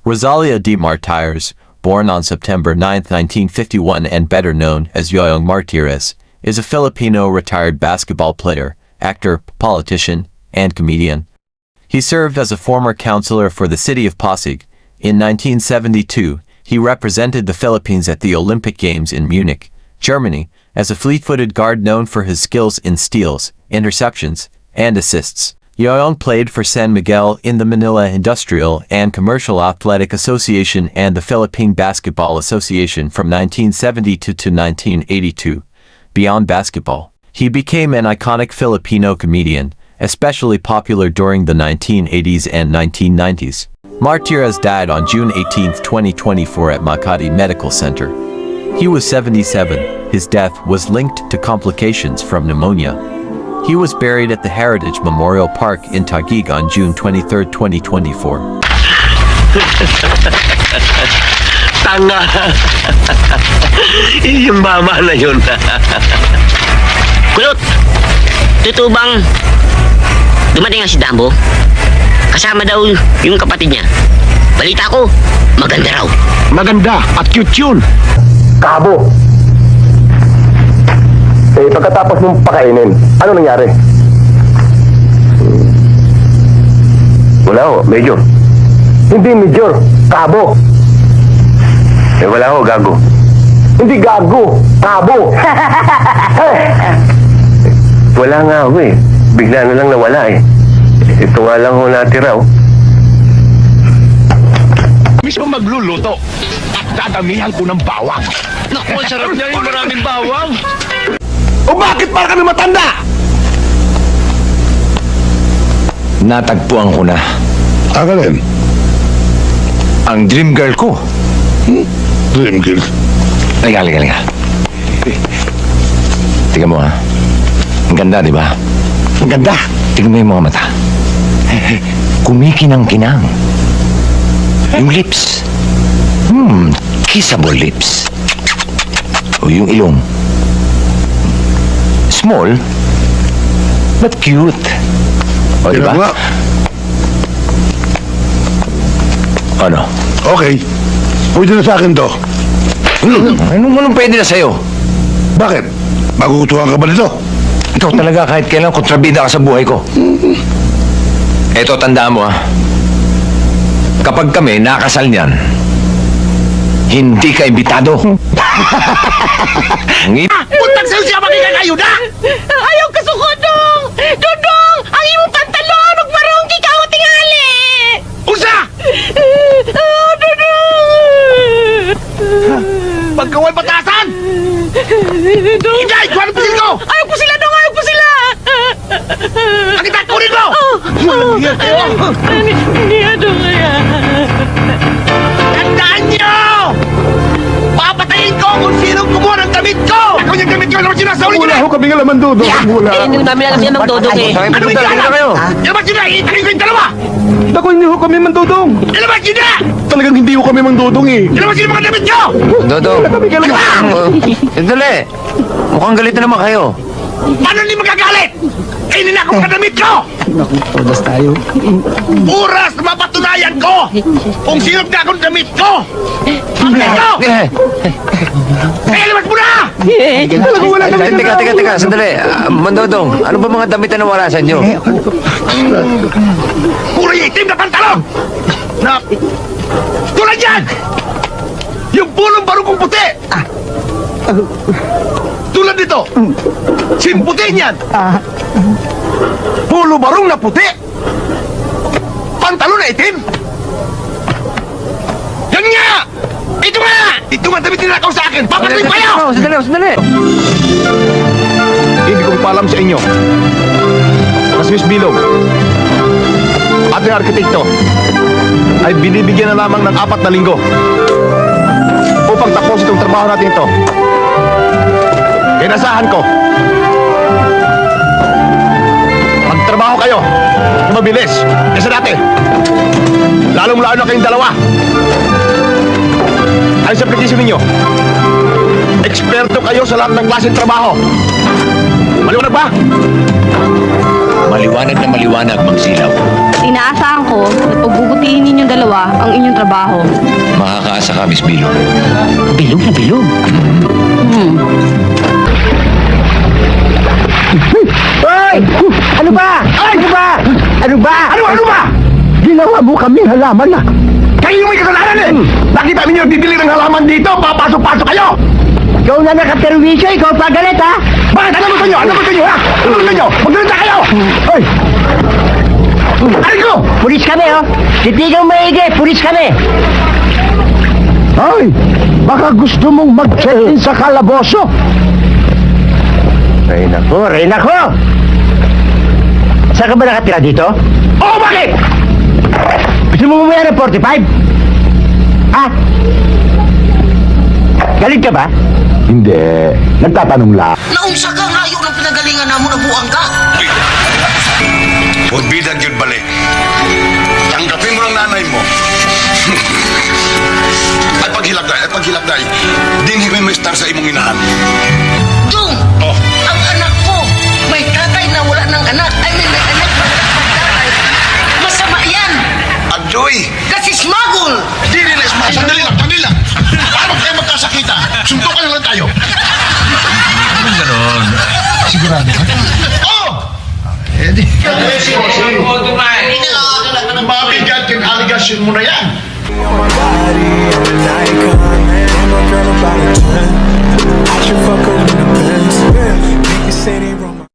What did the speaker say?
Rosalia de Martires, born on September 9, 1951 and better known as Yoyong Martires, is a Filipino retired basketball player, actor, politician, and comedian. He served as a former councilor for the city of Pasig. In 1972, he represented the Philippines at the Olympic Games in Munich, Germany, as a fleet-footed guard known for his skills in steals, interceptions, and assists. Yoyong played for San Miguel in the Manila Industrial and Commercial Athletic Association and the Philippine Basketball Association from 1972 to 1982. Beyond basketball, he became an iconic Filipino comedian, especially popular during the 1980s and 1990s. Martires died on June 18, 2024 at Makati Medical Center. He was 77. His death was linked to complications from pneumonia. He was buried at the Heritage Memorial Park in Taguig on June 23, 2024. Tanga! Yung mama na yun. Kulot! Totoo bang dumating nga si Dambo? Kasama daw yung kapatid niya. Balita ko, maganda raw. Maganda at cute yun. Kabo. Pagkatapos mong pakainin, ano nangyari? Wala ho, Major. Hindi Major, Kabo. Wala ho, gago. Hindi gago, Kabo. Wala nga ho eh. Bigla na lang nawala eh. Ito nga lang ho natira ho. Mismo magluluto at dadamihan ko ng bawang. Naku, sarap niya yung maraming bawang. O bakit para kami matanda? Natagpuan ko na Akalin? ang dream girl ko. Dream girl. Halika. Tingnan mo ha. Ang ganda, di ba? Ang ganda. Tingnan mo yung mga mata. Kumikinang-kinang. Yung lips. Kissable lips. O yung ilong. Small, but cute. O, di ba? Nga. Ano? Okay. Pwede na sa akin to. Anong pwede na sa'yo? Bakit? Magugutuhan ka ba nito? Ikaw talaga kahit kailan kontrabida ka sa buhay ko. Eto, tandaan mo ha. Kapag kami nakasal niyan, hindi ka imbitado. Puntang sa'yo siya magiging ayuda! Ayaw ka sukodong! Dodong! Ang imong pantalon! Huwag marunggi ka o tingali! Usa! Dodong! Pagkaway batasan! Dodong! Hindi! Kuhaan po ko! Ayaw ko sila, Dong! Ayaw ko sila! Nakita kunin mo! Hindi, Dong, kaya. Tandaan niyo! Papatayin ko kung sinong kumuha ng damit ko! Ako yung damit ko naman sinasauli ko na! Wala ho kami alaman doon, wala. Hindi namin alam yan ng Dodong eh. Ano yung alam? Ilabas yun na! Itanong ko yung dalawa! Dako, hindi ho kami mandudong. Ilabas yun na! Talagang hindi ho kami mandudong eh. Ilabas yun yung mga damit nyo! Dodong. Kami kailangan. Sandali. Mukhang galit na naman kayo. Paano hindi magagalit? Kainin ako mga damit ko! Todas tayo. Oras na mapatunayan ko kung sino ka akong damit ko! Damit ko! Kaya ilabas mo na! Talagang wala kami Teka. Sandali. Mandodong, ano ba mga damit na nawarasan nyo? Puro itim na pantalon! Na... Tulad yan! Yung pulong barukong puti! Tulad nito! Simputi niyan! Pulo barong na puti! Pantalon na itim! Yan nga! Ito nga! Ito nga damit nilakaw sa akin! Papatuloy pa kayo! Sandali. Hindi ko pa alam sa inyo. Mas Miss Bilog, ating arkitekto, ay binibigyan na lamang ng 4 na linggo upang tapos itong trabaho natin ito. Inasahan ko, magtrabaho kayo na mabilis kasi dati, lalong-lalo na kayong dalawa. Ay sa application ninyo, eksperto kayo sa lahat ng klaseng trabaho. Maliwanag ba? Maliwanag na maliwanag, Mang Silaw. inaasahan ko na pagbubutihin ninyong dalawa ang inyong trabaho. Makakaasa ka, Miss Bilog. Bilog na bilog. Hoy! Ano ba? Ano ba? Ano ba? Ano ba? Ginawa mo kaming halaman na. Kayo yung may kasalanan eh! Nakita ninyo bibili ng halaman dito, papasok-pasok kayo! Ikaw na nakaterwisyo, ikaw pa galit ha? Bakit? Ano gusto nyo? Ano gusto nyo, ha? Ano gusto nyo? Magdalita kayo! Hoy! Aray ko! Pulis kami oh! Titigang maigi, pulis kami! Hoy! Baka gusto mong mag-check-in sa kalaboso! Reyna ko! Saan ka ba nakatira dito? Oo, bakit? Gusto mo bumaya ng 45? Ha? Galit ka ba? Hindi. Nagtatanong lang. Naunsa ka nga yung pinagalingan namo na buang ka. Huwag bidag yun balik. Tanggapin mo ng nanay mo. At paghilagday. Dinhi mo star sa imong inahan. Dung! Oh. Ang anak ko, may tatay na wala ng anak. I mean, may anak na wala ng tatay. Masama yan! Adjoy! Kasi smuggle! Di rin na sandali lang. Paano kayo magkasakita? Suntukan na lang tayo. Anong ganon? Sigurado ka? Oh! Mabigat yung allegation mo na yan. Body, I'm an icon, and my girl about a 10. I should fuck her in the Benz.